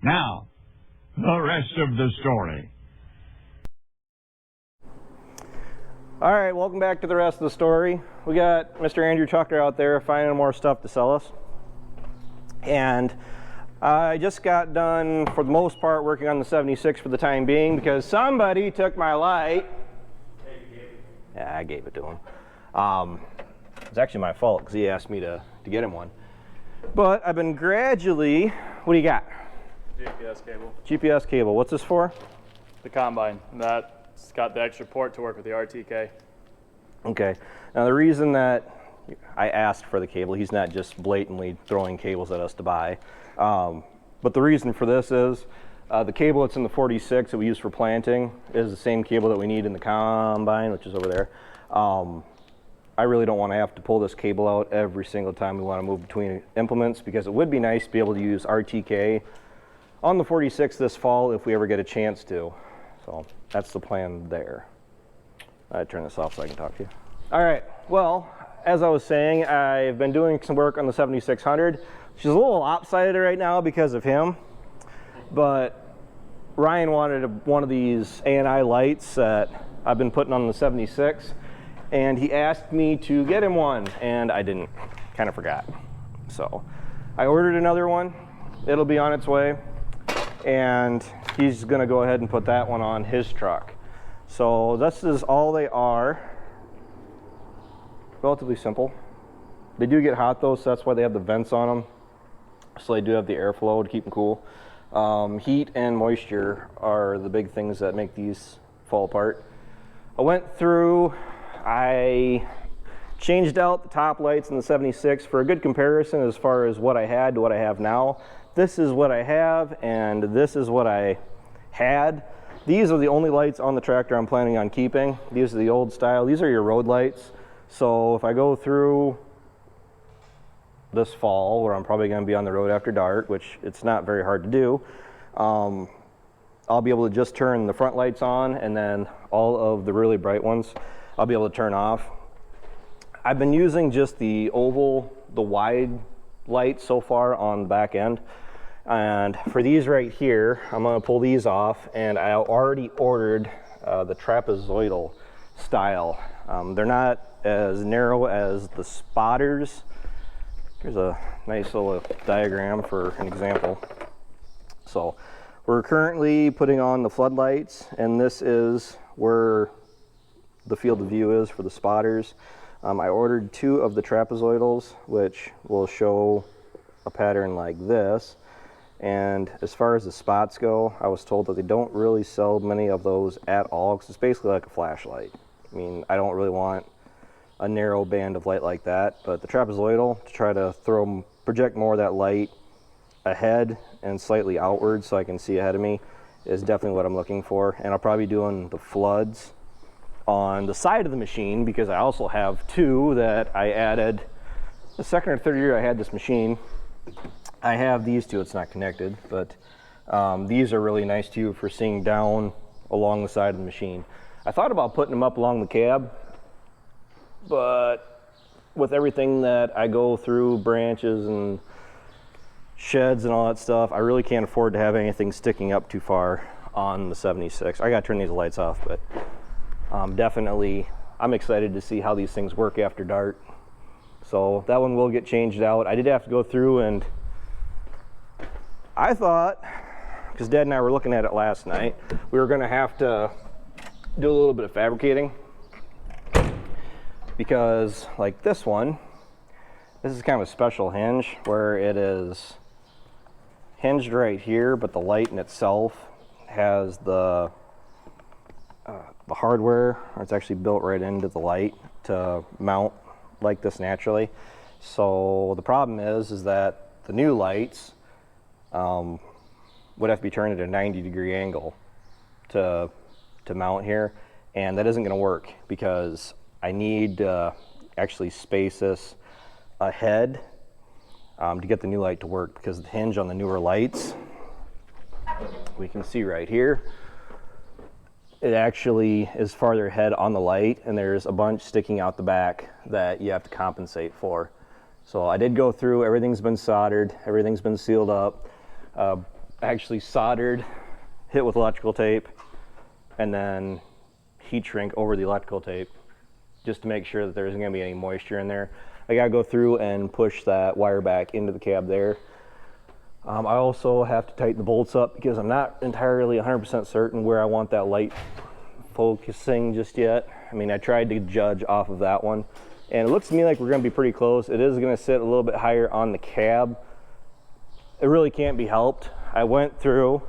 Now, the rest of the story. All right, welcome back to the rest of the story. We got Mr. Andrew Tucker out there finding more stuff to sell us. And I just got done, for the most part, working on the 76 for the time being because somebody took my light. Yeah, I gave it to him. It's actually my fault because he asked me to get him one. But I've been gradually, what do you got? GPS cable. GPS cable. What's this for? The combine. That's got the extra port to work with the RTK. Okay. Now the reason that I asked for the cable, he's not just blatantly throwing cables at us to buy. But the reason for this is the cable that's in the 46 that we use for planting is the same cable that we need in the combine, which is over there. I really don't want to have to pull this cable out every single time we want to move between implements, because it would be nice to be able to use RTK on the 46 this fall if we ever get a chance to. So that's the plan there. I turn this off so I can talk to you. All right, well, as I was saying, I've been doing some work on the 7600. She's a little lopsided right now because of him, but Ryan wanted one of these A&I lights that I've been putting on the 76, and he asked me to get him one, and I didn't, kind of forgot. So I ordered another one. It'll be on its way, and he's gonna go ahead and put that one on his truck. So this is all they are. Relatively simple. They do get hot though, so that's why they have the vents on them. So they do have the airflow to keep them cool. Heat and moisture are the big things that make these fall apart. I changed out the top lights in the 76 for a good comparison as far as what I had to what I have now. This is what I have, and this is what I had. These are the only lights on the tractor I'm planning on keeping. These are the old style. These are your road lights. So if I go through this fall, where I'm probably going to be on the road after dark, which it's not very hard to do, I'll be able to just turn the front lights on, and then all of the really bright ones I'll be able to turn off. I've been using just the oval, the wide light so far on the back end. And for these right here, I'm going to pull these off, and I already ordered the trapezoidal style. They're not as narrow as the spotters. Here's a nice little diagram for an example. So we're currently putting on the floodlights, and this is where the field of view is for the spotters. I ordered 2 of the trapezoidals, which will show a pattern like this. And as far as the spots go, I was told that they don't really sell many of those at all, because it's basically like a flashlight. I mean, I don't really want a narrow band of light like that, but the trapezoidal, to try to project more of that light ahead and slightly outward so I can see ahead of me, is definitely what I'm looking for. And I'll probably be doing the floods on the side of the machine, because I also have 2 that I added the second or third year I had this machine. I have these 2, it's not connected, but these are really nice too for seeing down along the side of the machine. I thought about putting them up along the cab, but with everything that I go through, branches and sheds and all that stuff, I really can't afford to have anything sticking up too far on the 76. I gotta turn these lights off, but definitely I'm excited to see how these things work after dark. So that one will get changed out. I did have to go through, and I thought, because Dad and I were looking at it last night, we were gonna have to do a little bit of fabricating, because like this one, this is kind of a special hinge where it is hinged right here, but the light in itself has the hardware, or it's actually built right into the light to mount like this naturally. So the problem is that the new lights would have to be turned at a 90-degree angle to mount here, and that isn't going to work because I need to actually space this ahead to get the new light to work, because the hinge on the newer lights, we can see right here, it actually is farther ahead on the light, and there's a bunch sticking out the back that you have to compensate for. So I did go through, everything's been soldered, everything's been sealed up. actually soldered, hit with electrical tape, and then heat shrink over the electrical tape just to make sure that there isn't going to be any moisture in there. I got to go through and push that wire back into the cab there. I also have to tighten the bolts up because I'm not entirely 100% certain where I want that light focusing just yet. I mean, I tried to judge off of that one, and it looks to me like we're going to be pretty close. It is going to sit a little bit higher on the cab. It really can't be helped. I went through,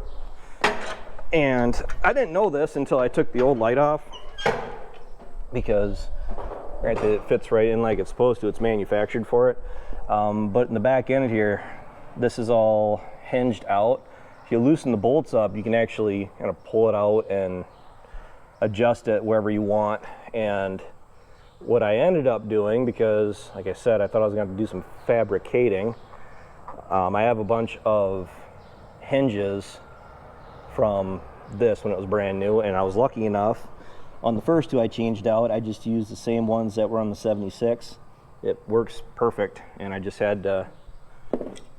and I didn't know this until I took the old light off, because granted it fits right in like it's supposed to. It's manufactured for it. But in the back end here, this is all hinged out. If you loosen the bolts up, you can actually kind of pull it out and adjust it wherever you want. And what I ended up doing, because like I said, I thought I was going to have to do some fabricating, I have a bunch of hinges from this when it was brand new, and I was lucky enough on the first two I changed out. I just used the same ones that were on the 76. It works perfect, and I just had to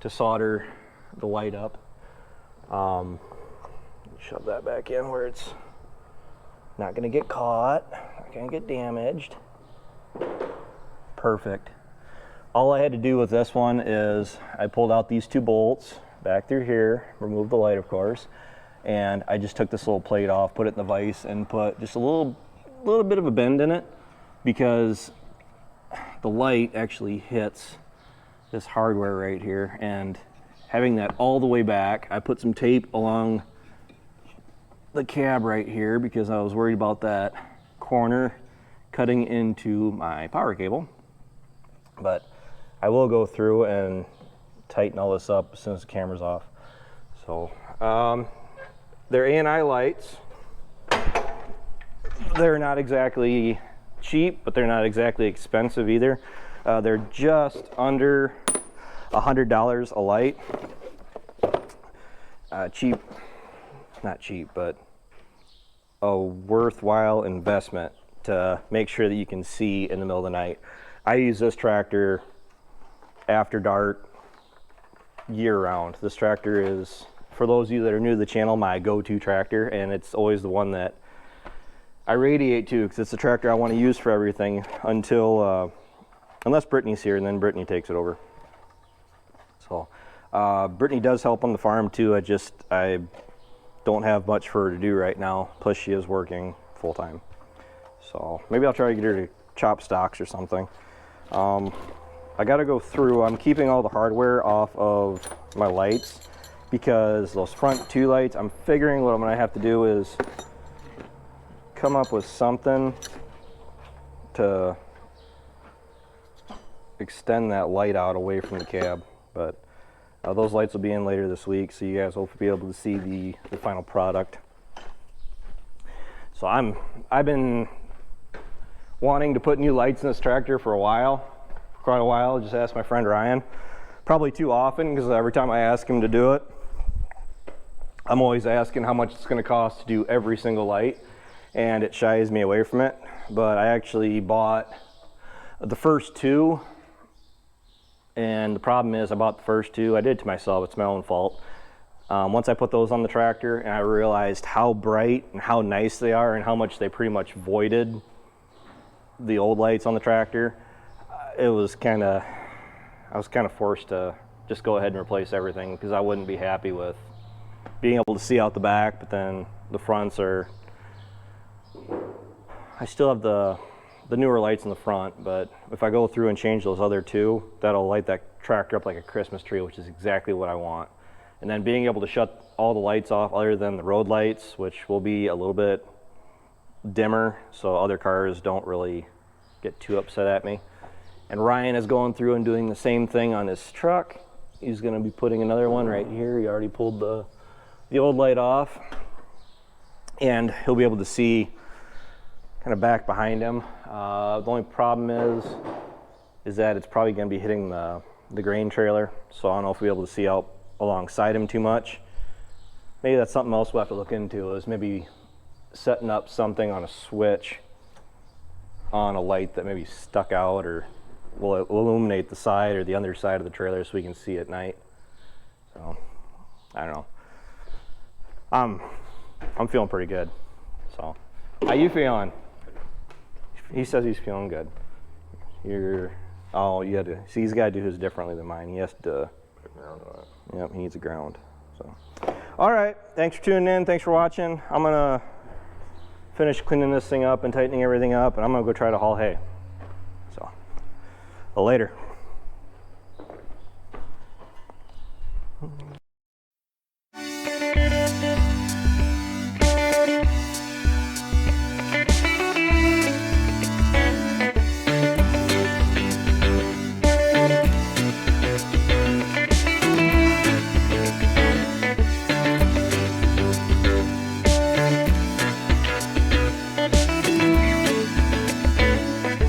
solder the light up. Shove that back in where it's not going to get caught, not going to get damaged. Perfect. All I had to do with this one is I pulled out these two bolts back through here, removed the light of course, and I just took this little plate off, put it in the vise, and put just a little bit of a bend in it, because the light actually hits this hardware right here, and having that all the way back, I put some tape along the cab right here because I was worried about that corner cutting into my power cable. But I will go through and tighten all this up as soon as the camera's off. So they're A&I lights. They're not exactly cheap, but they're not exactly expensive either. They're just under $100 a light. Cheap, not cheap, but a worthwhile investment to make sure that you can see in the middle of the night. I use this tractor after dark, year round. This tractor is, for those of you that are new to the channel, my go-to tractor, and it's always the one that I radiate to, because it's the tractor I want to use for everything until, unless Brittany's here, and then Brittany takes it over. So, Brittany does help on the farm too. I don't have much for her to do right now, plus she is working full-time. So maybe I'll try to get her to chop stalks or something. I gotta go through, I'm keeping all the hardware off of my lights, because those front two lights, I'm figuring what I'm gonna have to do is come up with something to extend that light out away from the cab. But those lights will be in later this week, so you guys will be able to see the final product. So I've been wanting to put new lights in this tractor for quite a while. Just asked my friend Ryan, probably too often, because every time I ask him to do it, I'm always asking how much it's going to cost to do every single light, and it shies me away from it. But I actually bought the first two, and the problem is I bought the first two. I did it to myself. It's my own fault. Once I put those on the tractor and I realized how bright and how nice they are and how much they pretty much voided the old lights on the tractor, I was kind of forced to just go ahead and replace everything, because I wouldn't be happy with being able to see out the back, but then the fronts are, I still have the newer lights in the front, but if I go through and change those other two, that'll light that tractor up like a Christmas tree, which is exactly what I want. And then being able to shut all the lights off other than the road lights, which will be a little bit dimmer, so other cars don't really get too upset at me. And Ryan is going through and doing the same thing on his truck. He's going to be putting another one right here. He already pulled the old light off, and he'll be able to see kind of back behind him. The only problem is that it's probably going to be hitting the grain trailer, so I don't know if we'll be able to see out alongside him too much. Maybe that's something else we'll have to look into, is maybe setting up something on a switch on a light that maybe stuck out, or will illuminate the side or the underside of the trailer so we can see at night. So I don't know. I'm feeling pretty good. So, how you feeling? He says he's feeling good. Oh, you had to see. He's got to do his differently than mine. He has to. Yep, he needs a ground. So, all right. Thanks for tuning in. Thanks for watching. I'm gonna finish cleaning this thing up and tightening everything up, and I'm gonna go try to haul hay. So, later.